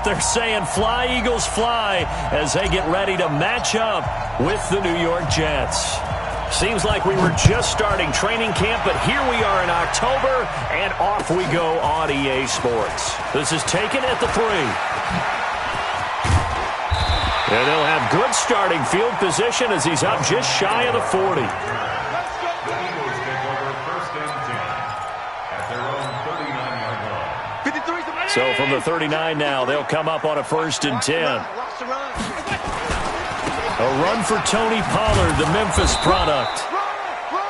Yep, they're saying fly, Eagles, fly as they get ready to match up with the New York Jets. Seems like we were just starting training camp, but here we are in October, and off we go on EA Sports. This is taken at the 3. And they'll have good starting field position as he's up just shy of the 40. So from the 39 now, they'll come up on a 1st and 10. A run for Tony Pollard, the Memphis product.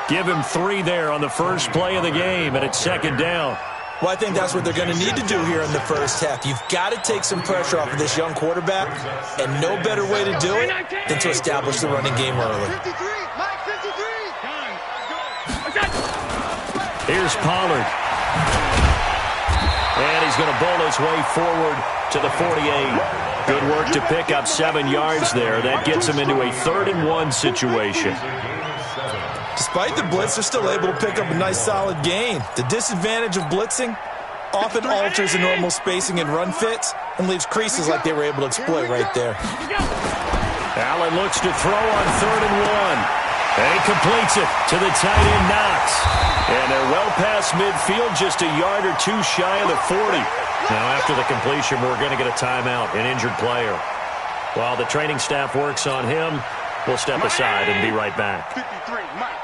Give him 3 there on the first play of the game, and it's 2nd down. Well, I think that's what they're going to need to do here in the first half. You've got to take some pressure off of this young quarterback, and no better way to do it than to establish the running game early. Here's Pollard. And he's going to bowl his way forward to the 48. Good work to pick up 7 yards there. That gets him into a 3rd and 1 situation. Despite the blitz, they're still able to pick up a nice solid gain. The disadvantage of blitzing often alters the normal spacing and run fits and leaves creases like they were able to exploit right there. Allen looks to throw on 3rd and 1. And he completes it to the tight end, Knox. And they're well past midfield, just a yard or 2 shy of the 40. Now after the completion, we're going to get a timeout, an injured player. While the training staff works on him, we'll step aside and be right back. 53, Mike,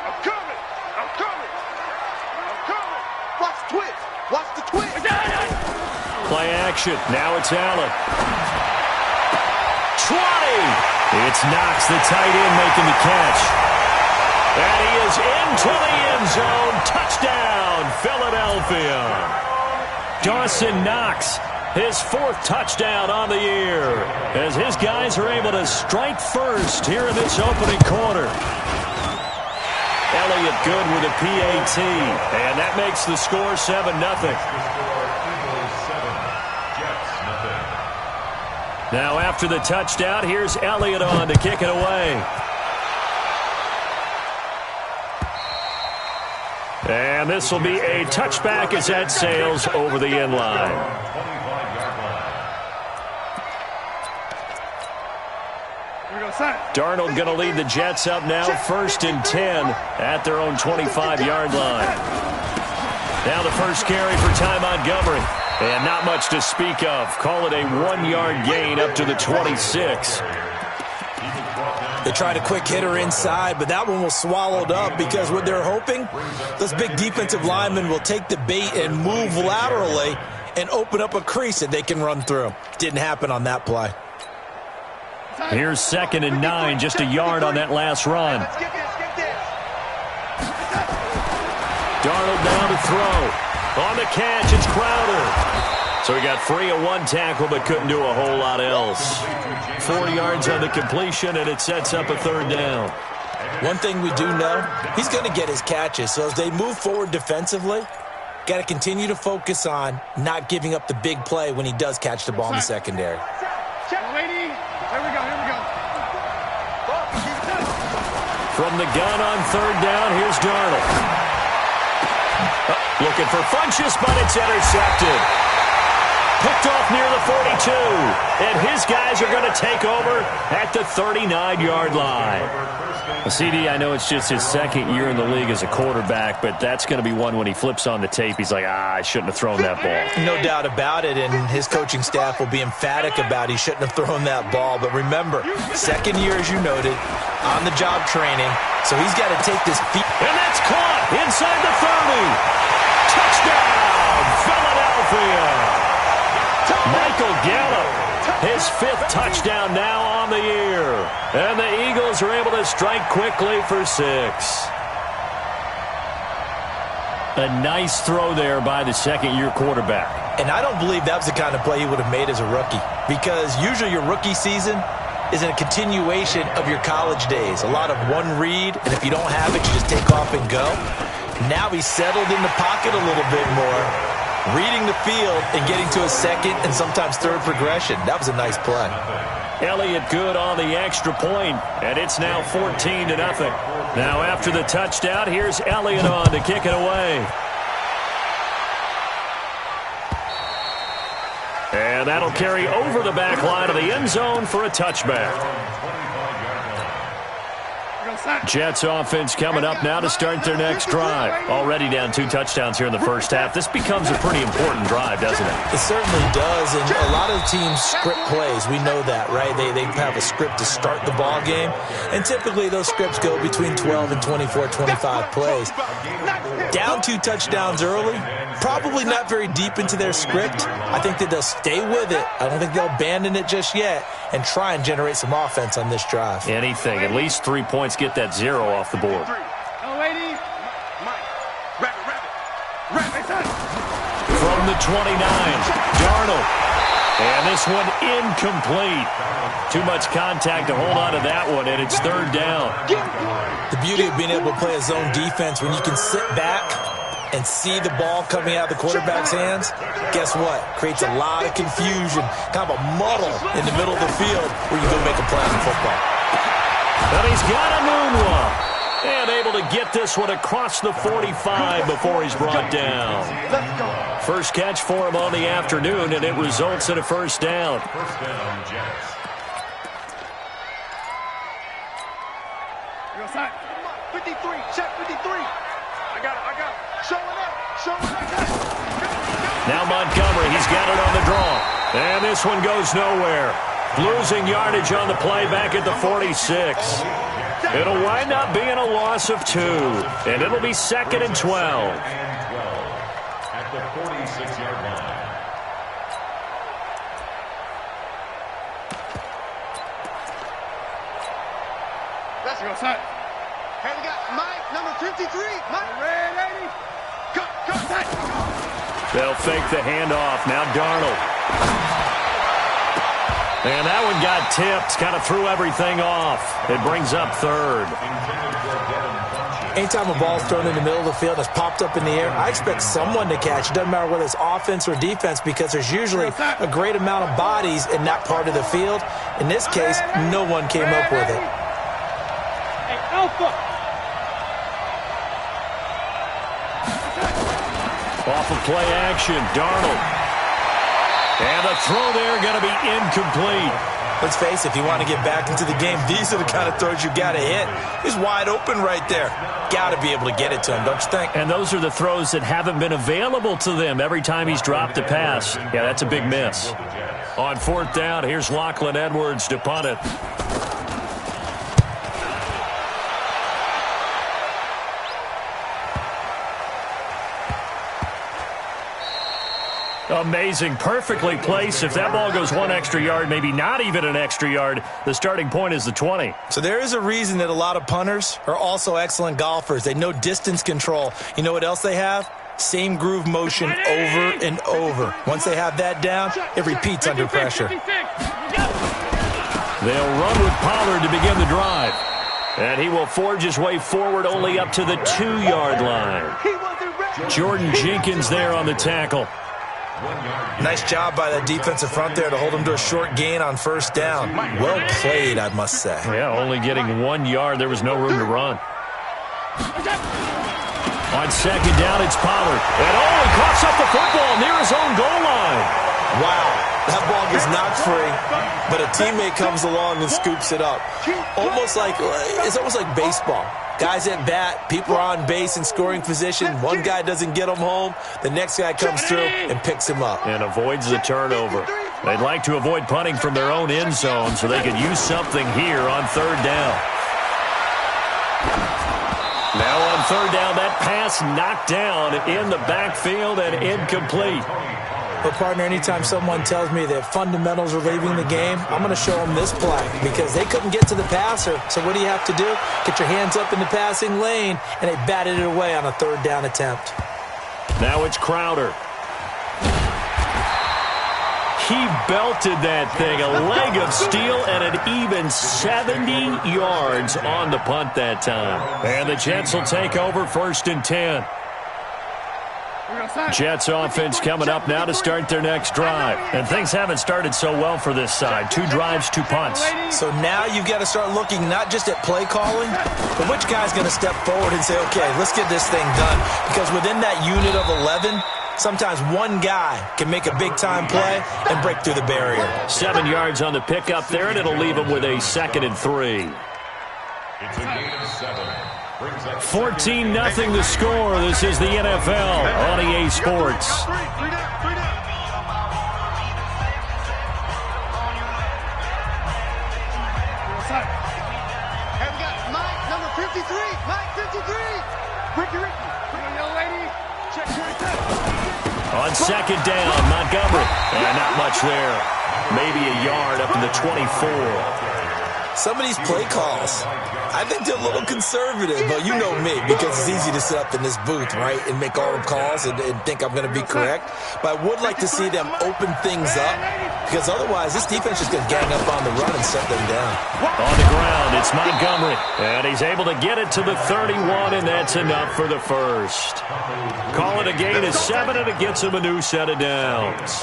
I'm coming. Watch the twitch. Watch the twitch. Play action. Now it's Allen. 20. It's Knox, the tight end, making the catch. And he is into the end zone. Touchdown, Philadelphia. Dawson Knox, his 4th touchdown on the year, as his guys are able to strike first here in this opening quarter. Elliott good with a PAT, and that makes the score 7-0. Now after the touchdown, here's Elliott on to kick it away. And this will be a touchback as that sails over the end line. Darnold going to lead the Jets up now, 1st and 10 at their own 25-yard line. Now the first carry for Ty Montgomery. And not much to speak of. Call it a 1-yard gain up to the 26. They tried a quick hitter inside, but that one was swallowed up because what they're hoping, those big defensive linemen will take the bait and move laterally and open up a crease that they can run through. Didn't happen on that play. Here's 2nd and 9, just a yard on that last run. Darnold down to throw. On the catch, it's Crowder. So he got free of 1 tackle, but couldn't do a whole lot else. 4 yards on the completion, and it sets up a 3rd down. One thing we do know, he's going to get his catches. So as they move forward defensively, got to continue to focus on not giving up the big play when he does catch the ball in the secondary. From the gun on 3rd down, here's Darnold. Looking for Funchess, but it's intercepted. Picked off near the 42. And his guys are going to take over at the 39-yard line. Well, CD, I know it's just his 2nd year in the league as a quarterback, but that's going to be one when he flips on the tape. He's like, I shouldn't have thrown that ball. No doubt about it, and his coaching staff will be emphatic about he shouldn't have thrown that ball. But remember, 2nd year, as you noted, on-the-job training, so he's got to take this feet. And that's caught inside the 30. Touchdown, Philadelphia. Michael Gallup, his 5th touchdown now on the year. And the Eagles are able to strike quickly for 6. A nice throw there by the 2nd-year quarterback. And I don't believe that was the kind of play he would have made as a rookie, because usually your rookie season is a continuation of your college days. A lot of one read, and if you don't have it, you just take off and go. Now he's settled in the pocket a little bit more, reading the field and getting to a 2nd and sometimes 3rd progression. That was a nice play. Elliott good on the extra point, and it's now 14-0. Now after the touchdown, here's Elliott on to kick it away. And And that'll carry over the back line of the end zone for a touchback. Jets offense coming up now to start their next drive. Already down 2 touchdowns here in the first half. This becomes a pretty important drive, doesn't it? It certainly does, and a lot of teams script plays. We know that, right? They have a script to start the ball game, and typically those scripts go between 12 and 24, 25 plays. Down 2 touchdowns early, probably not very deep into their script. I think that they'll stay with it. I don't think they'll abandon it just yet and try and generate some offense on this drive. Anything. At least 3 points, get that 0 off the board. From the 29, Darnold. And this one incomplete. Too much contact to hold on to that one, and it's 3rd down. The beauty of being able to play a zone defense when you can sit back and see the ball coming out of the quarterback's hands, guess what? Creates a lot of confusion, kind of a muddle in the middle of the field where you go make a play in football. But he's got a moonwalk. And able to get this one across the 45 before he's brought down. First catch for him on the afternoon, and it results in a 1st down. First down, Jets. You're outside. 53, check 53. I got it. Showing up. Now Montgomery, he's got it on the draw. And this one goes nowhere. Losing yardage on the play back at the 46. It'll wind up being a loss of 2. And it'll be 2nd and 12. At the 46-yard line. Let's go, son. Hey, we got Mike, number 53. Mike, ready. Go, set. They'll fake the handoff. Now Darnold. And that one got tipped. Kind of threw everything off. It brings up 3rd. Anytime a ball's thrown in the middle of the field and it's popped up in the air, I expect someone to catch. It doesn't matter whether it's offense or defense because there's usually a great amount of bodies in that part of the field. In this case, no one came up with it. Hey, Alpha. Off of play action, Darnold. And the throw there going to be incomplete. Let's face it, if you want to get back into the game, these are the kind of throws you got to hit. He's wide open right there. Got to be able to get it to him, don't you think? And those are the throws that haven't been available to them every time he's dropped a pass. Yeah, that's a big miss. On 4th down, here's Lachlan Edwards to punt it. Amazing, perfectly placed. If that ball goes 1 extra yard, maybe not even an extra yard, the starting point is the 20. So there is a reason that a lot of punters are also excellent golfers. They know distance control. You know what else they have? Same groove motion over and over. Once they have that down, it repeats under pressure. They'll run with Pollard to begin the drive. And he will forge his way forward only up to the 2-yard line. Jordan Jenkins there on the tackle. Nice job by that defensive front there to hold him to a short gain on 1st down. Well played, I must say. Yeah, only getting 1 yard. There was no room to run. On 2nd down, it's Pollard. And he coughs up the football near his own goal line. Wow, that ball gets knocked free, but a teammate comes along and scoops it up. It's almost like baseball. Guys at bat, people are on base in scoring position. One guy doesn't get him home. The next guy comes through and picks him up. And avoids the turnover. They'd like to avoid punting from their own end zone so they could use something here on 3rd down. Now on 3rd down, that pass knocked down in the backfield and incomplete. But, partner, anytime someone tells me that fundamentals are leaving the game, I'm going to show them this play because they couldn't get to the passer. So what do you have to do? Get your hands up in the passing lane, and they batted it away on a 3rd down attempt. Now it's Crowder. He belted that thing, a leg of steel, and an even 70 yards on the punt that time. And the Jets will take over 1st and 10. Jets offense coming up now to start their next drive. And things haven't started so well for this side. 2 drives, 2 punts. So now you've got to start looking not just at play calling, but which guy's going to step forward and say, okay, let's get this thing done. Because within that unit of 11, Sometimes one guy can make a big-time play and break through the barrier. 7 yards on the pickup there, and it'll leave him with a 2nd and 3. It's a gain of 7. 14-0 the score. This is the NFL on EA Sports. Have we got Mike, number 53. Mike, 53. Ricky. Young lady. Check your On 2nd down, Montgomery. And not much there. Maybe a yard up to the 24. Some of these play calls, I think they're a little conservative, but you know me, because it's easy to sit up in this booth, right, and make all the calls and think I'm going to be correct. But I would like to see them open things up, because otherwise this defense is going to gang up on the run and shut them down. On the ground, it's Montgomery, and he's able to get it to the 31, and that's enough for the first. Call it a gain of 7, and it gets him a new set of downs.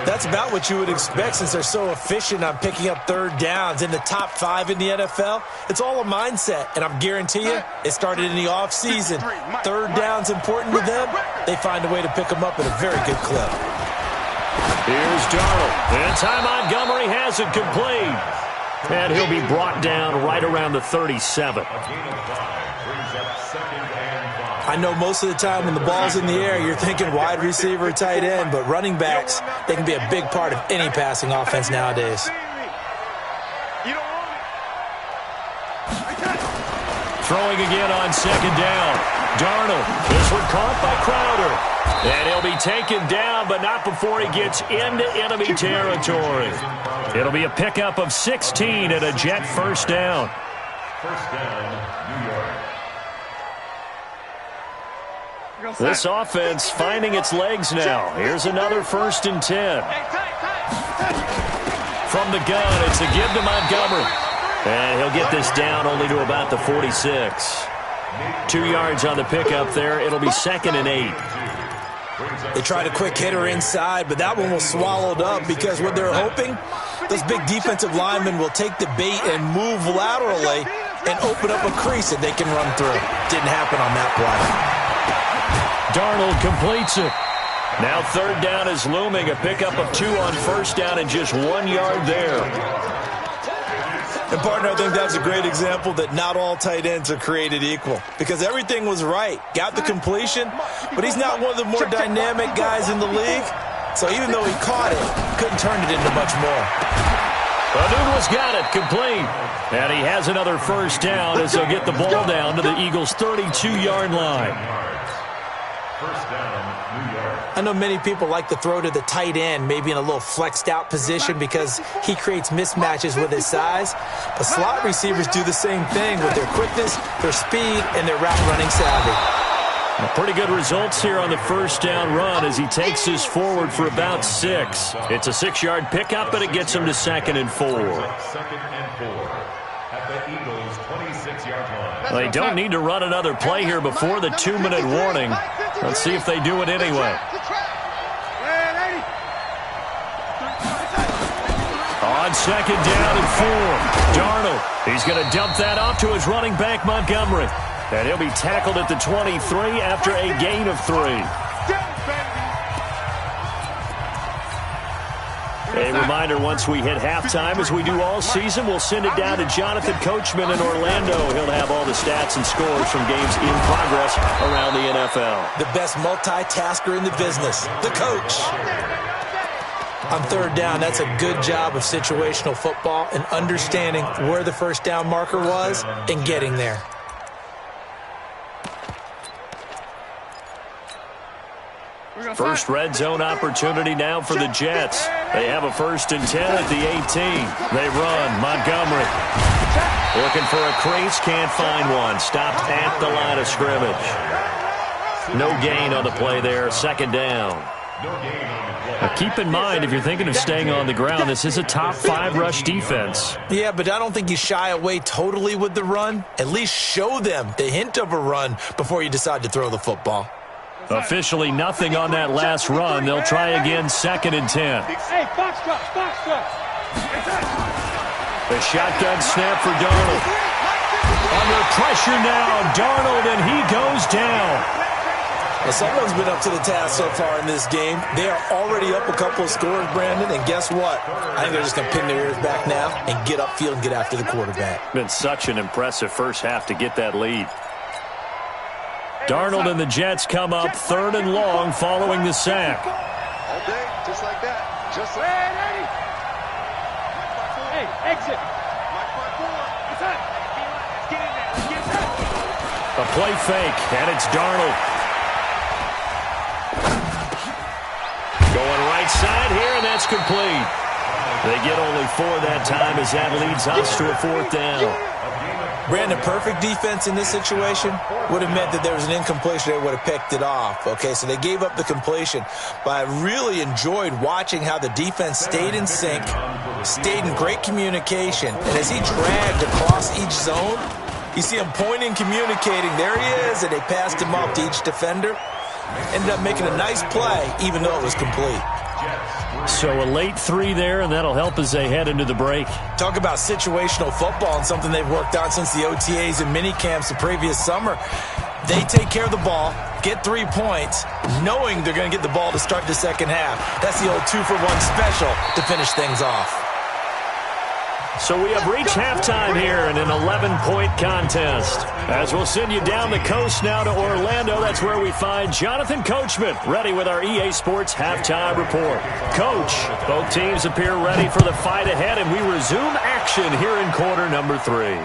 That's about what you would expect since they're so efficient on picking up 3rd downs in the top 5 in the NFL. It's all a mindset, and I'm guarantee you it started in the offseason. 3rd down's important to them. They find a way to pick them up at a very good clip. Here's Darnold. And Ty Montgomery has it complete. And he'll be brought down right around the 37. I know most of the time when the ball's in the air, you're thinking wide receiver, tight end, but running backs, they can be a big part of any passing offense nowadays. Throwing again on 2nd down. Darnold. This one caught by Crowder. And he'll be taken down, but not before he gets into enemy territory. It'll be a pickup of 16 and a Jet 1st down. 1st down, New York. This offense finding its legs now. Here's another 1st and 10. From the gun, it's a give to Montgomery. And he'll get this down only to about the 46. 2 yards on the pickup there. It'll be 2nd and 8. They tried a quick hitter inside, but that one was swallowed up because what they're hoping, those big defensive linemen will take the bait and move laterally and open up a crease that they can run through. Didn't happen on that play. Darnold completes it. Now 3rd down is looming. A pickup of 2 on 1st down and just 1 yard there. And, partner, I think that's a great example that not all tight ends are created equal because everything was right. Got the completion, but he's not one of the more dynamic guys in the league. So even though he caught it, couldn't turn it into much more. Anunwa's got it, complete. And he has another 1st down as he'll get the ball down to the Eagles' 32-yard line. 1st down, New York. I know many people like to throw to the tight end, maybe in a little flexed out position because he creates mismatches with his size. But slot receivers do the same thing with their quickness, their speed, and their route running savvy. Pretty good results here on the 1st down run as he takes this forward for about 6. It's a 6-yard pickup, but it gets him to 2nd and 4. 2nd and 4 at the Eagles' 26-yard line. They don't need to run another play here before the 2-minute warning. Let's see if they do it anyway. On 2nd down and 4, Darnold. He's going to dump that off to his running back, Montgomery. And he'll be tackled at the 23 after a gain of 3. A reminder, once we hit halftime, as we do all season, we'll send it down to Jonathan Coachman in Orlando. He'll have all the stats and scores from games in progress around the NFL. The best multitasker in the business, the coach. On 3rd down, that's a good job of situational football and understanding where the 1st down marker was and getting there. First red zone opportunity now for the Jets. They have a 1st and 10 at the 18. They run. Montgomery looking for a crease. Can't find one. Stopped at the line of scrimmage. No gain on the play there. 2nd down. Now keep in mind, if you're thinking of staying on the ground, this is a top 5 rush defense. Yeah, but I don't think you shy away totally with the run. At least show them the hint of a run before you decide to throw the football. Officially nothing on that last run. They'll try again, 2nd and 10. Hey, box drop. The shotgun snap for Darnold. Under pressure now, Darnold, and he goes down. Well, someone's been up to the task so far in this game. They are already up a couple of scores, Brandon, and guess what? I think they're just going to pin their ears back now and get upfield and get after the quarterback. Been such an impressive first half to get that lead. Darnold and the Jets come up 3rd and long following the sack. All day, just like that. Just like that. Hey, exit. A play fake, and it's Darnold. Going right side here, and that's complete. They get only 4 that time as that leads us to a 4th down. Brandon, perfect defense in this situation would have meant that there was an incompletion. They would have picked it off. Okay, so they gave up the completion. But I really enjoyed watching how the defense stayed in sync, stayed in great communication. And as he dragged across each zone, you see him pointing, communicating. There he is, and they passed him off to each defender. Ended up making a nice play, even though it was complete. So a late 3 there, and that'll help as they head into the break. Talk about situational football and something they've worked on since the OTAs and mini camps the previous summer. They take care of the ball, get 3 points, knowing they're going to get the ball to start the second half. That's the old 2-for-1 special to finish things off. So we have reached halftime here in an 11-point contest. As we'll send you down the coast now to Orlando, that's where we find Jonathan Coachman, ready with our EA Sports Halftime Report. Coach, both teams appear ready for the fight ahead, and we resume action here in quarter number 3.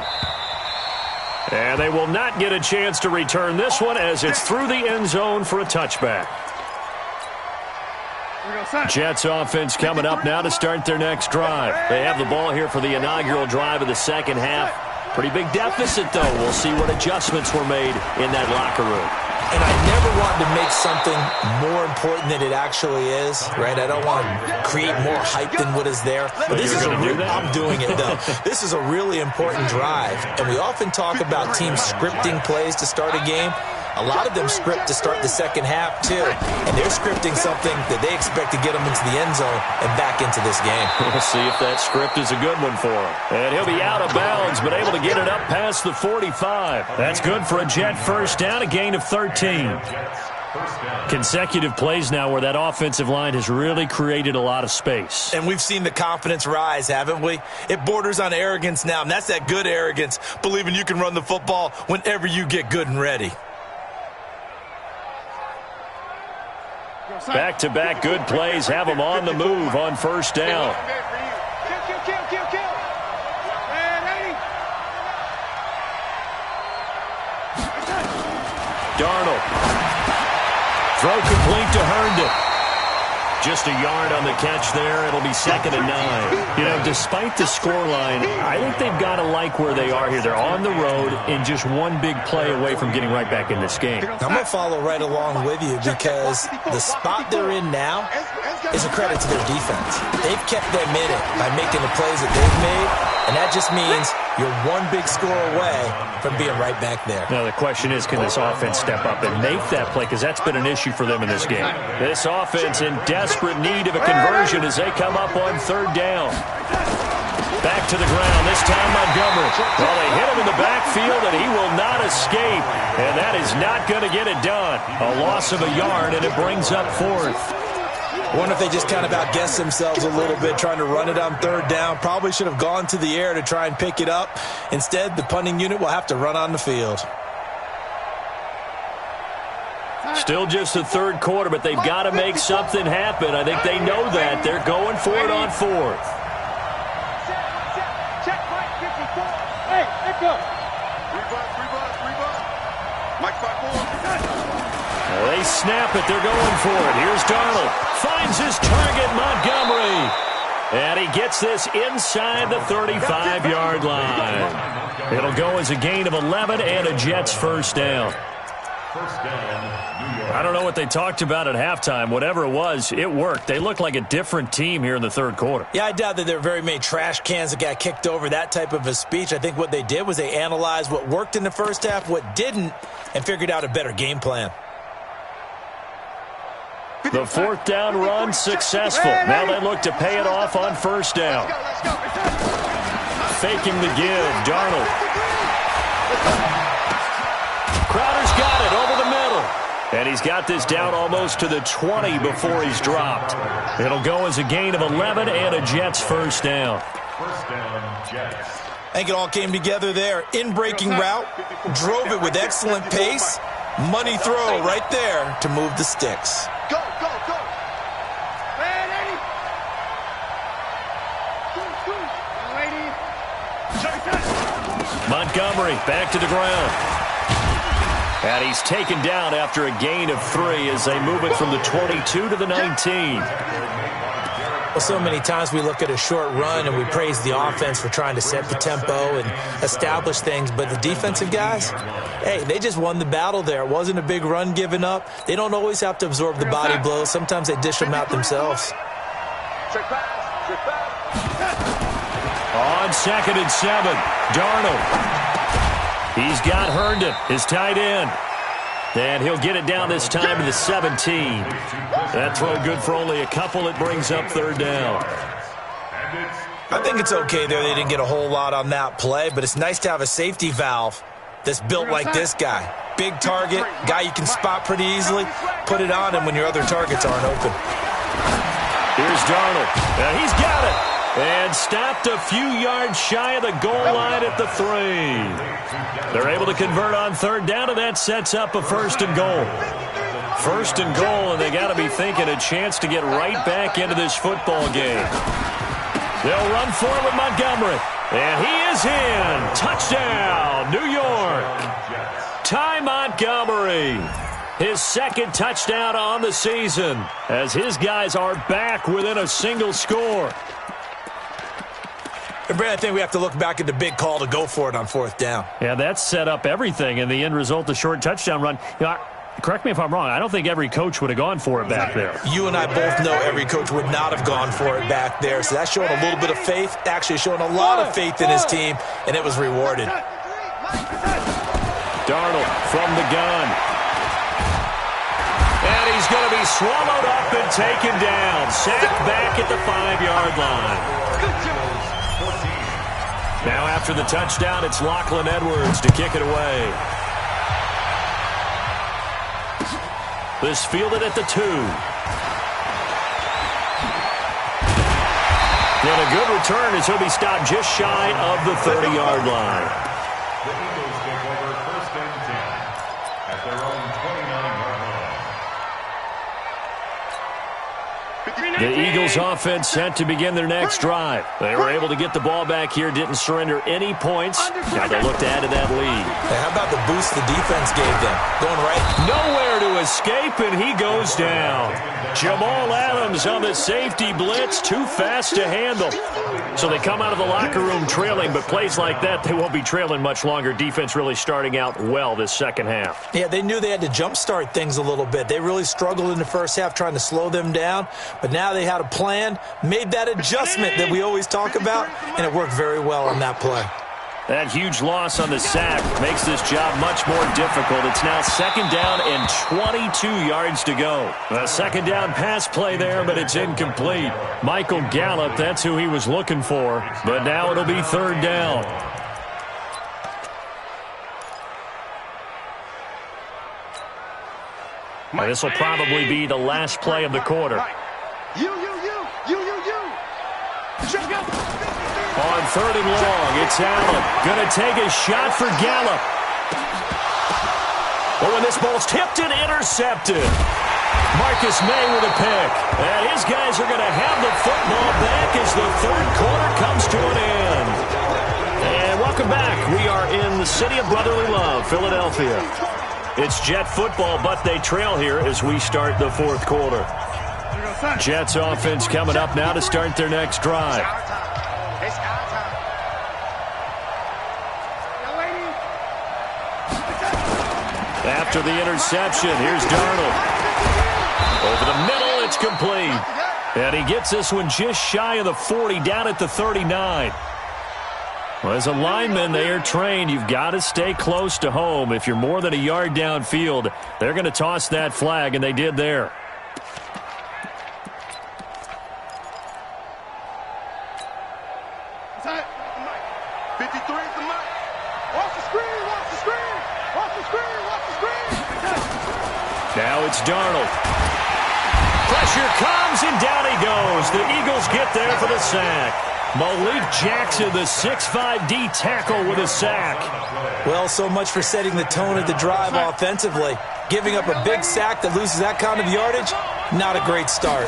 And they will not get a chance to return this one as it's through the end zone for a touchback. Jets offense coming up now to start their next drive. They have the ball here for the inaugural drive of the second half. Pretty big deficit, though. We'll see what adjustments were made in that locker room. And I never want to make something more important than it actually is, right? I don't want to create more hype than what is there. But this is I'm doing it, though. This is a really important drive. And we often talk about teams scripting plays to start a game. A lot of them script to start the second half, too. And they're scripting something that they expect to get them into the end zone and back into this game. We'll see if that script is a good one for him. And he'll be out of bounds, but able to get it up past the 45. That's good for a Jet first down, a gain of 13. Consecutive plays now where that offensive line has really created a lot of space. And we've seen the confidence rise, haven't we? It borders on arrogance now, and that's that good arrogance, believing you can run the football whenever you get good and ready. Back-to-back good plays have them on the move on first down. Darnold. Throw complete to Herndon. Just a yard on the catch there. It'll be 2nd and 9. You know, despite the scoreline, I think they've got to like where they are here. They're on the road and just one big play away from getting right back in this game. I'm going to follow right along with you because the spot they're in now is a credit to their defense. They've kept them in it by making the plays that they've made, and that just means you're one big score away from being right back there. Now the question is, can this offense step up and make that play? Because that's been an issue for them in this game. This offense in desperate need of a conversion as they come up on 3rd down. Back to the ground, this time Montgomery. Well, they hit him in the backfield, and he will not escape. And that is not going to get it done. A loss of a yard, and it brings up 4th. I wonder if they just kind of outguessed themselves a little bit trying to run it on 3rd down. Probably should have gone to the air to try and pick it up. Instead, the punting unit will have to run on the field. Still just the 3rd quarter, but they've got to make something happen. I think they know that. They're going for it on 4th. Check, Mike 54. Hey, let's go. Rebuff. Mike 54. They snap it. They're going for it. Here's Darnold. Finds his target, Montgomery. And he gets this inside the 35-yard line. It'll go as a gain of 11 and a Jets first down. I don't know what they talked about at halftime. Whatever it was, it worked. They look like a different team here in the 3rd quarter. Yeah, I doubt that there were very many trash cans that got kicked over, that type of a speech. I think what they did was they analyzed what worked in the first half, what didn't, and figured out a better game plan. The 4th down run successful. Now they look to pay it off on first down. Faking the give, Darnold. Crowder's got it over the middle. And he's got this down almost to the 20 before he's dropped. It'll go as a gain of 11 and a Jets first down. First down, Jets. I think it all came together there. In-breaking route, drove it with excellent pace. Money throw right there to move the sticks. Go, go, go. Red 80. Montgomery back to the ground. And he's taken down after a gain of 3 as they move it from the 22 to the 19. Well, so many times we look at a short run and we praise the offense for trying to set the tempo and establish things, but the defensive guys, hey, they just won the battle there. It wasn't a big run given up. They don't always have to absorb the body blows. Sometimes they dish them out themselves. On 2nd and 7, Darnold. He's got Herndon, his tight end. And he'll get it down this time to the 17. That throw good for only a couple. It brings up 3rd down. I think it's okay there. They didn't get a whole lot on that play, but it's nice to have a safety valve that's built like this guy. Big target, guy you can spot pretty easily. Put it on him when your other targets aren't open. Here's Darnold. He's got it. And stopped a few yards shy of the goal line at the 3. They're able to convert on 3rd down, and that sets up a 1st and goal. 1st and goal, and they got to be thinking a chance to get right back into this football game. They'll run for it with Montgomery. And he is in. Touchdown, New York. Ty Montgomery. His 2nd touchdown on the season as his guys are back within a single score. And Brad, I think we have to look back at the big call to go for it on 4th down. Yeah, that set up everything, and the end result, the short touchdown run. You know, correct me if I'm wrong, I don't think every coach would have gone for it back there. You and I both know every coach would not have gone for it back there, so that's showing a little bit of faith, actually showing a lot of faith in his team, and it was rewarded. Darnold from the gun. And he's going to be swallowed up and taken down. Sacked back at the 5-yard line. Now after the touchdown, it's Lachlan Edwards to kick it away. This fielded at the 2. And a good return as he'll be stopped just shy of the 30-yard line. The Eagles take over 1st and 10 at their own 29-yard line. The Eagles offense set to begin their next drive. They were able to get the ball back here, didn't surrender any points. Now they look to add to that lead. Hey, how about the boost the defense gave them? Going right. Nowhere to escape, and he goes down. Jamal Adams on the safety blitz, too fast to handle. So they come out of the locker room trailing, but plays like that, they won't be trailing much longer. Defense really starting out well this second half. Yeah, they knew they had to jumpstart things a little bit. They really struggled in the first half trying to slow them down, but now they had a plan, made that adjustment that we always talk about, and it worked very well on that play. That huge loss on the sack makes this job much more difficult. It's now 2nd down and 22 yards to go. A 2nd down pass play there, but it's incomplete. Michael Gallup, that's who he was looking for. But now it'll be 3rd down. Now this will probably be the last play of the quarter. You. On 3rd and long, it's Allen. Going to take a shot for Gallup. Oh, and this ball's tipped and intercepted. Marcus May with a pick. And his guys are going to have the football back as the 3rd quarter comes to an end. And welcome back. We are in the city of brotherly love, Philadelphia. It's Jet football, but they trail here as we start the 4th quarter. Jets offense coming up now to start their next drive. It's our time. After the interception, here's Darnold. Over the middle, it's complete. And he gets this one just shy of the 40, down at the 39. Well, as a lineman, they are trained. You've got to stay close to home. If you're more than a yard downfield, they're going to toss that flag, and they did there. Now it's Darnold. Pressure comes, and down he goes. The Eagles get there for the sack. Malik Jackson, the 6'5" D tackle with a sack. Well, so much for setting the tone of the drive offensively. Giving up a big sack that loses that kind of yardage, not a great start.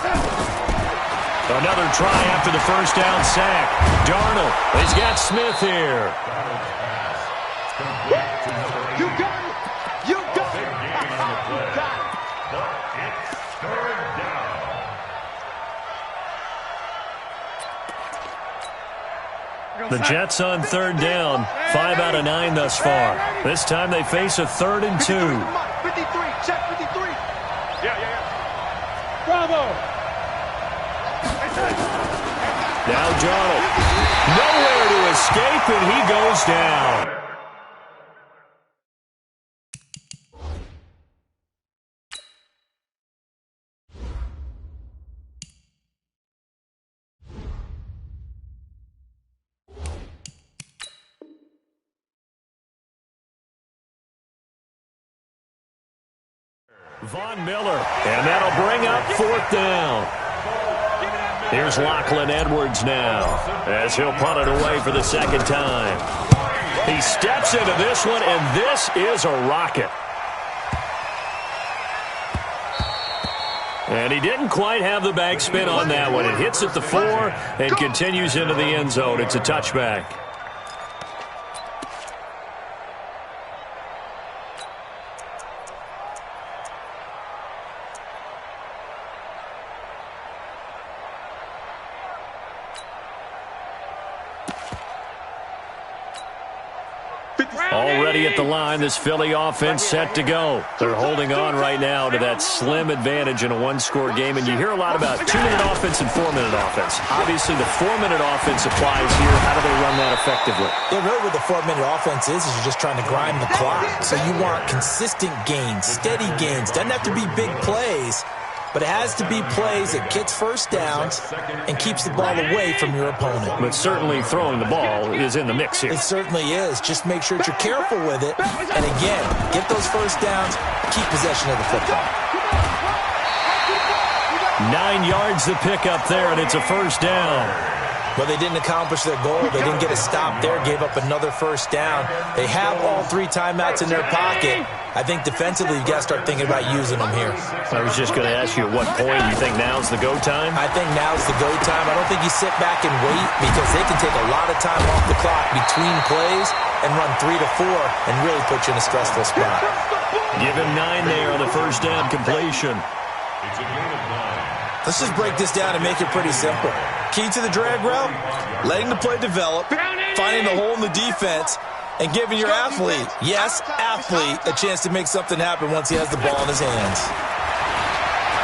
Another try after the first down sack. Darnold has got Smith here. You got it. You got it. You got it. It's third down. The Jets on third down. 5 out of 9 thus far. This time they face a 3rd and 2. 53. Check 53. Yeah. Bravo. Now Darnold. Nowhere to escape, and he goes down. Von Miller, and that'll bring up 4th down. Here's Lachlan Edwards now, as he'll punt it away for the 2nd time. He steps into this one, and this is a rocket. And he didn't quite have the back spin on that one. It hits at the 4 and continues into the end zone. It's a touchback. Already at the line, this Philly offense set to go. They're holding on right now to that slim advantage in a one-score game, and you hear a lot about 2-minute offense and 4-minute offense. Obviously, the 4-minute offense applies here. How do they run that effectively? Yeah, really what the 4-minute offense is you're just trying to grind the clock. So you want consistent gains, steady gains. Doesn't have to be big plays, but it has to be plays that gets first downs and keeps the ball away from your opponent. But certainly throwing the ball is in the mix here. It certainly is. Just make sure that you're careful with it. And again, get those first downs, keep possession of the football. 9 yards to pick up there, and it's a first down. But they didn't accomplish their goal. They didn't get a stop there, gave up another first down. They have all 3 timeouts in their pocket. I think defensively you've got to start thinking about using them here. I was just going to ask you at what point you think now's the go time? I think now's the go time. I don't think you sit back and wait because they can take a lot of time off the clock between plays and run 3 to 4 and really put you in a stressful spot. Give him 9 there on the first down completion. It's a gain of 9. Let's just break this down and make it pretty simple. Key to the drag route, letting the play develop, finding the hole in the defense, and giving your athlete, yes, athlete, a chance to make something happen once he has the ball in his hands.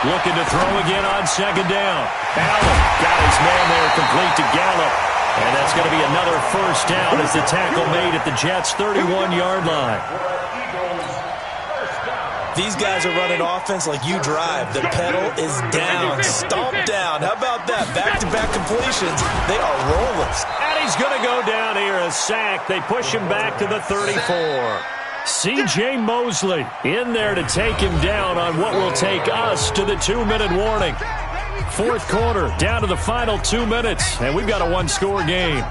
Looking to throw again on 2nd down. Allen got his man there complete to Gallup. And that's going to be another first down as the tackle made at the Jets' 31-yard line. These guys are running offense like you drive. The pedal is down, stomp down. How about that? Back-to-back completions. They are rolling. And he's going to go down here, a sack. They push him back to the 34. C.J. Mosley in there to take him down on what will take us to the 2-minute warning. 4th quarter, down to the final 2 minutes, and we've got a one-score game.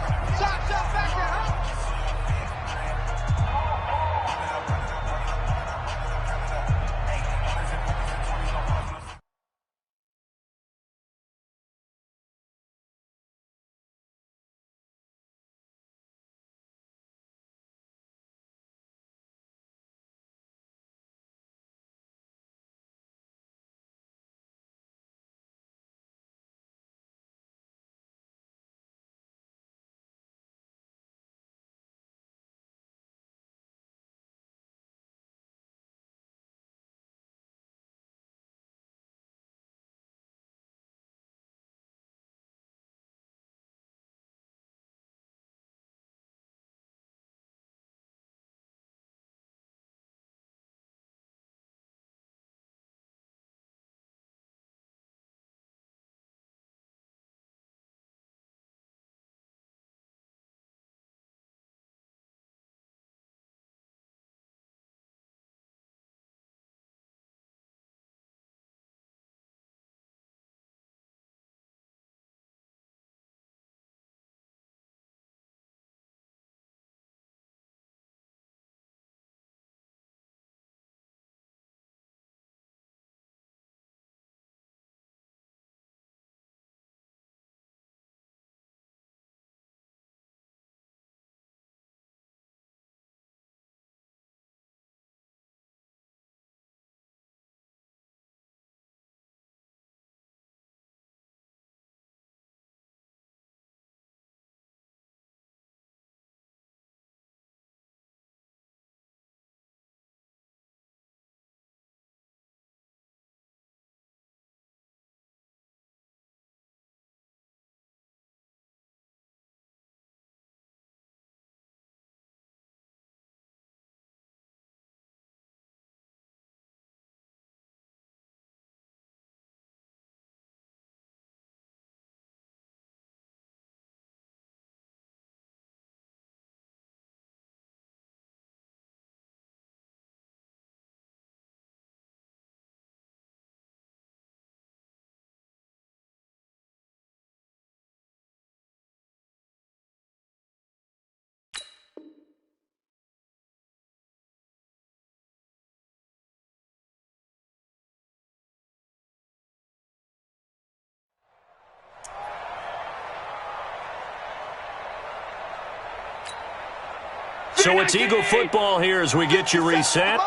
So it's Eagle football here as we get you reset.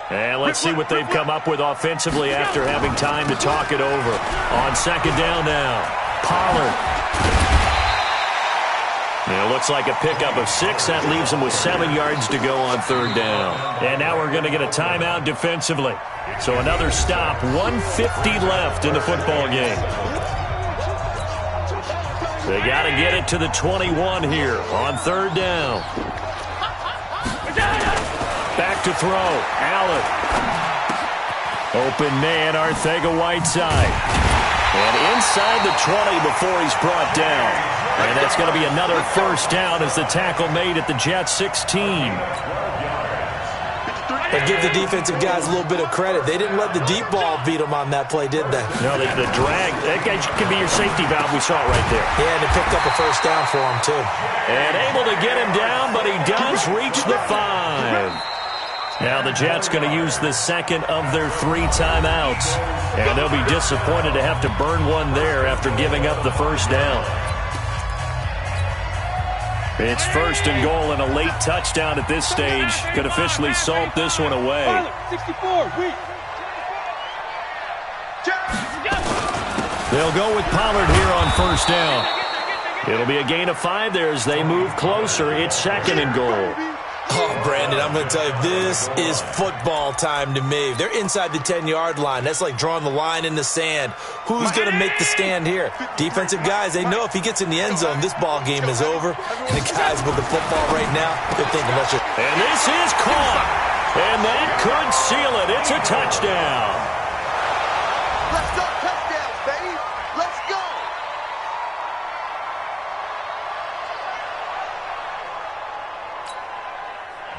And let's see what they've come up with offensively after having time to talk it over. On second down now, Pollard. It looks like a pickup of 6. That leaves them with 7 yards to go on third down. And now we're going to get a timeout defensively. So another stop, 1:50 left in the football game. They got to get it to the 21 here on third down. Back to throw. Allen. Open man, Arcega-Whiteside. And inside the 20 before he's brought down. And that's going to be another first down as the tackle made at the Jets 16. But give the defensive guys a little bit of credit. They didn't let the deep ball beat them on that play, did they? No, the drag, that guy can be your safety valve. We saw it right there. Yeah, and they picked up a first down for him, too. And able to get him down, but he does reach the 5. Now the Jets going to use the second of their 3 timeouts. And they'll be disappointed to have to burn one there after giving up the first down. It's first and goal, and a late touchdown at this stage could officially salt this one away. 64, They'll go with Pollard here on first down. It'll be a gain of 5 there as they move closer. It's second and goal. Oh, Brandon, I'm going to tell you, this is football time to me. They're inside the 10-yard line. That's like drawing the line in the sand. Who's going to make the stand here? Defensive guys, they know if he gets in the end zone, this ball game is over. And the guys with the football right now, they're thinking, let's just... And this is caught. And that could seal it. It's a touchdown. Let's go touchdowns, baby. Let's go.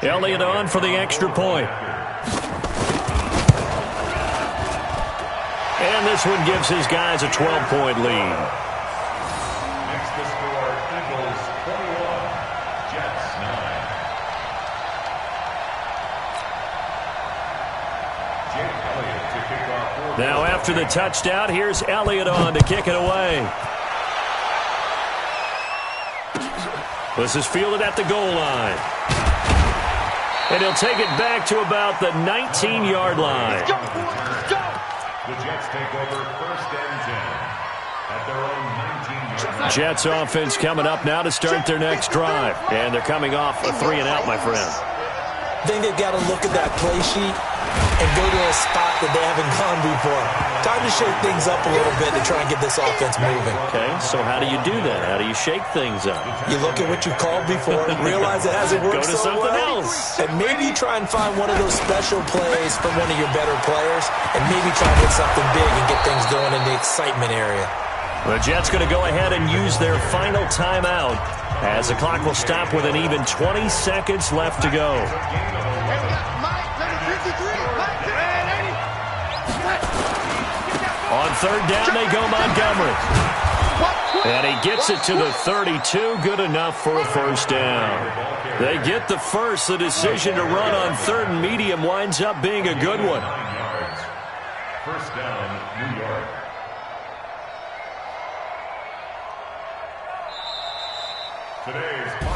Elliott on for the extra point. And this one gives his guys a 12-point lead. Next to score, Eagles 21, Jets 9. Jake Elliott to kick off. Now after the touchdown, here's Elliott on to kick it away. This is fielded at the goal line. And he'll take it back to about the 19-yard line. Let's go, boys. Go. The Jets take over first and 10 at their own 19-yard line. Jets offense coming up now to start their next drive. And they're coming off a 3-and-out, my friend. I think they've got to look at that play sheet and go to a spot that they haven't gone before. Time to shake things up a little bit to try and get this offense moving. Okay, so how do you do that? How do you shake things up? You look at what you called before, realize it hasn't worked Go to so something well, else. and maybe try and find one of those special plays from one of your better players, and maybe try and hit something big and get things going in the excitement area. The Jets going to go ahead and use their final timeout as the clock will stop with an even 20 seconds left to go. And we got Mike, number 53. Mike, On third down, they go Montgomery. And he gets it to the 32. Good enough for a first down. They get the first. The decision to run on third and medium winds up being a good one. 9 yards. First down, New York.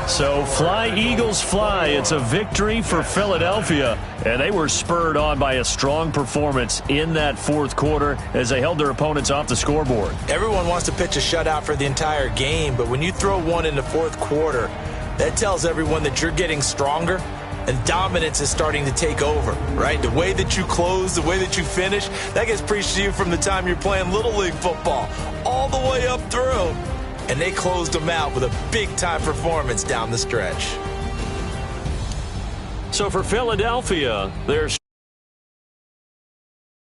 So fly, Eagles, fly. It's a victory for Philadelphia. And they were spurred on by a strong performance in that fourth quarter as they held their opponents off the scoreboard. Everyone wants to pitch a shutout for the entire game, but when you throw one in the fourth quarter, that tells everyone that you're getting stronger and dominance is starting to take over, right? The way that you close, the way that you finish, that gets preached to you from the time you're playing Little League football all the way up through. And they closed them out with a big-time performance down the stretch. So for Philadelphia, there's